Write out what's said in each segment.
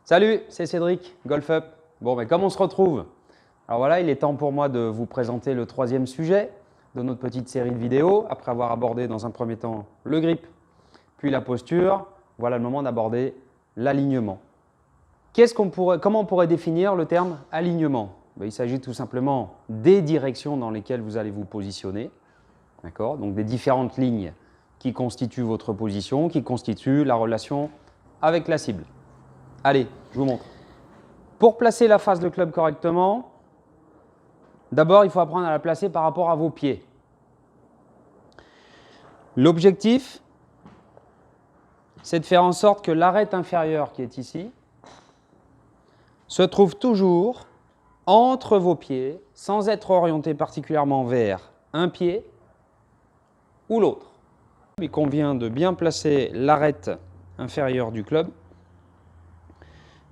Salut, c'est Cédric, Golf Up. Bon, mais comme on se retrouve, alors voilà, il est temps pour moi de vous présenter le troisième sujet de notre petite série de vidéos. Après avoir abordé dans un premier temps le grip, puis la posture, voilà le moment d'aborder l'alignement. Comment on pourrait définir le terme alignement? Il s'agit tout simplement des directions dans lesquelles vous allez vous positionner. Donc des différentes lignes qui constituent votre position, qui constituent la relation avec la cible. Allez, je vous montre. Pour placer la face de club correctement, d'abord, il faut apprendre à la placer par rapport à vos pieds. L'objectif, c'est de faire en sorte que l'arête inférieure qui est ici se trouve toujours entre vos pieds, sans être orienté particulièrement vers un pied ou l'autre. Il convient de bien placer l'arête inférieure du club,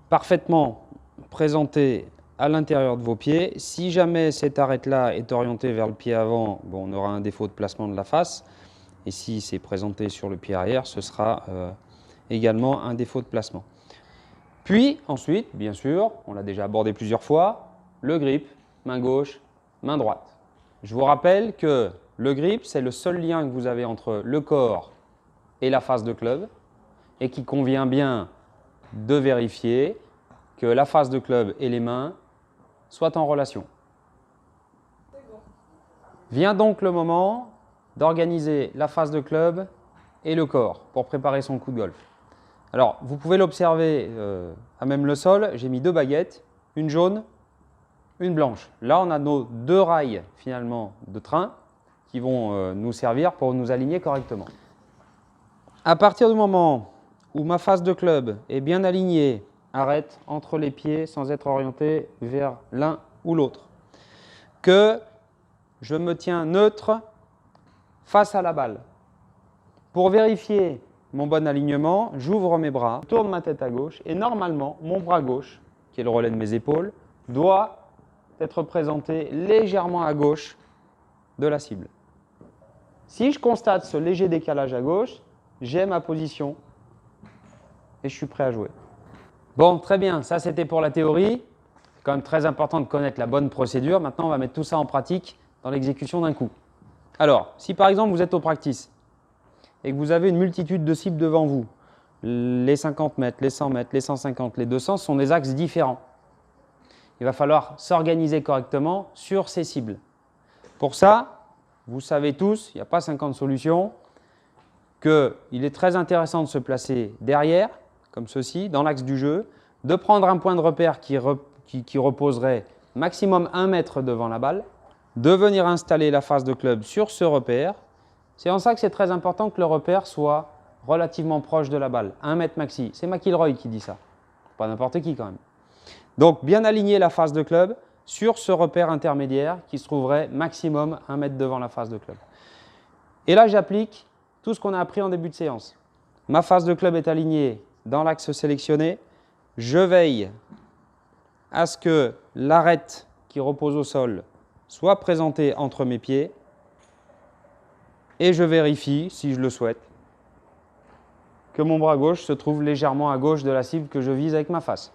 parfaitement présentée à l'intérieur de vos pieds. Si jamais cette arête-là est orientée vers le pied avant, on aura un défaut de placement de la face. Et si c'est présenté sur le pied arrière, ce sera également un défaut de placement. Puis ensuite, bien sûr, on l'a déjà abordé plusieurs fois, le grip, main gauche, main droite. Je vous rappelle que le grip, c'est le seul lien que vous avez entre le corps et la face de club et qu'il convient bien de vérifier que la face de club et les mains soient en relation. Vient donc le moment d'organiser la face de club et le corps pour préparer son coup de golf. Alors, vous pouvez l'observer à même le sol, j'ai mis deux baguettes, une jaune, une blanche. Là, on a nos deux rails finalement de train qui vont nous servir pour nous aligner correctement. À partir du moment où ma face de club est bien alignée, arrête entre les pieds sans être orienté vers l'un ou l'autre, que je me tiens neutre face à la balle. Pour vérifier mon bon alignement, j'ouvre mes bras, je tourne ma tête à gauche et normalement, mon bras gauche, qui est le relais de mes épaules, doit être présenté légèrement à gauche de la cible. Si je constate ce léger décalage à gauche, j'ai ma position et je suis prêt à jouer. Bon, très bien, ça c'était pour la théorie. C'est quand même très important de connaître la bonne procédure. Maintenant, on va mettre tout ça en pratique dans l'exécution d'un coup. Alors, si par exemple vous êtes au practice et que vous avez une multitude de cibles devant vous, les 50 mètres, les 100 mètres, les 150, les 200 sont des axes différents. Il va falloir s'organiser correctement sur ces cibles. Pour ça, vous savez tous, il n'y a pas 50 solutions, qu'il est très intéressant de se placer derrière, comme ceci, dans l'axe du jeu, de prendre un point de repère qui reposerait maximum 1 mètre devant la balle, de venir installer la face de club sur ce repère. C'est en ça que c'est très important que le repère soit relativement proche de la balle, 1 mètre maxi. C'est McIlroy qui dit ça, pas n'importe qui quand même. Donc bien aligner la face de club sur ce repère intermédiaire qui se trouverait maximum 1 mètre devant la face de club. Et là j'applique tout ce qu'on a appris en début de séance. Ma face de club est alignée dans l'axe sélectionné. Je veille à ce que l'arête qui repose au sol soit présentée entre mes pieds et je vérifie, si je le souhaite, que mon bras gauche se trouve légèrement à gauche de la cible que je vise avec ma face.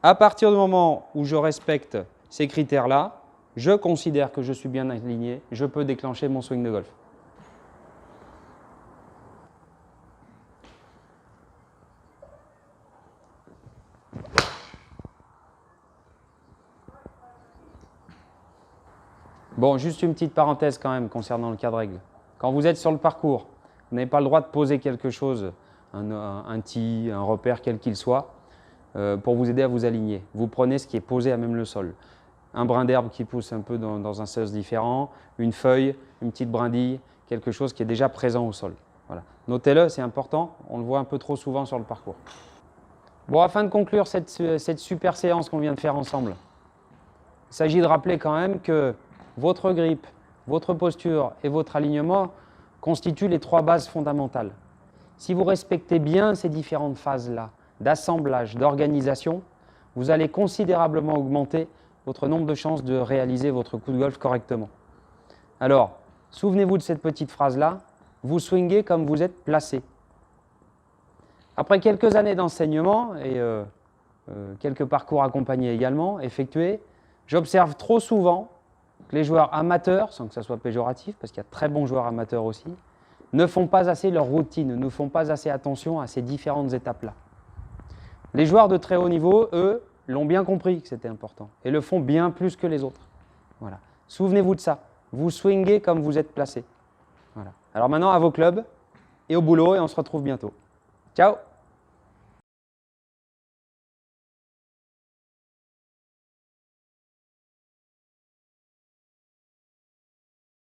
À partir du moment où je respecte ces critères-là, je considère que je suis bien aligné, je peux déclencher mon swing de golf. Bon, juste une petite parenthèse quand même concernant le cas de règle. Quand vous êtes sur le parcours, vous n'avez pas le droit de poser quelque chose, un tee, un repère quel qu'il soit, pour vous aider à vous aligner. Vous prenez ce qui est posé à même le sol. Un brin d'herbe qui pousse un peu dans un sens différent, une feuille, une petite brindille, quelque chose qui est déjà présent au sol. Voilà. Notez-le, c'est important, on le voit un peu trop souvent sur le parcours. Bon, afin de conclure cette super séance qu'on vient de faire ensemble, il s'agit de rappeler quand même que votre grip, votre posture et votre alignement constituent les 3 bases fondamentales. Si vous respectez bien ces différentes phases-là, d'assemblage, d'organisation, vous allez considérablement augmenter votre nombre de chances de réaliser votre coup de golf correctement. Alors, souvenez-vous de cette petite phrase-là, vous swingez comme vous êtes placé. Après quelques années d'enseignement et quelques parcours accompagnés également, effectués. J'observe trop souvent que les joueurs amateurs, sans que ça soit péjoratif, parce qu'il y a de très bons joueurs amateurs aussi, ne font pas assez leur routine, ne font pas assez attention à ces différentes étapes-là. Les joueurs de très haut niveau, eux, l'ont bien compris que c'était important et le font bien plus que les autres. Voilà. Souvenez-vous de ça. Vous swingez comme vous êtes placé. Voilà. Alors maintenant, à vos clubs et au boulot et on se retrouve bientôt. Ciao!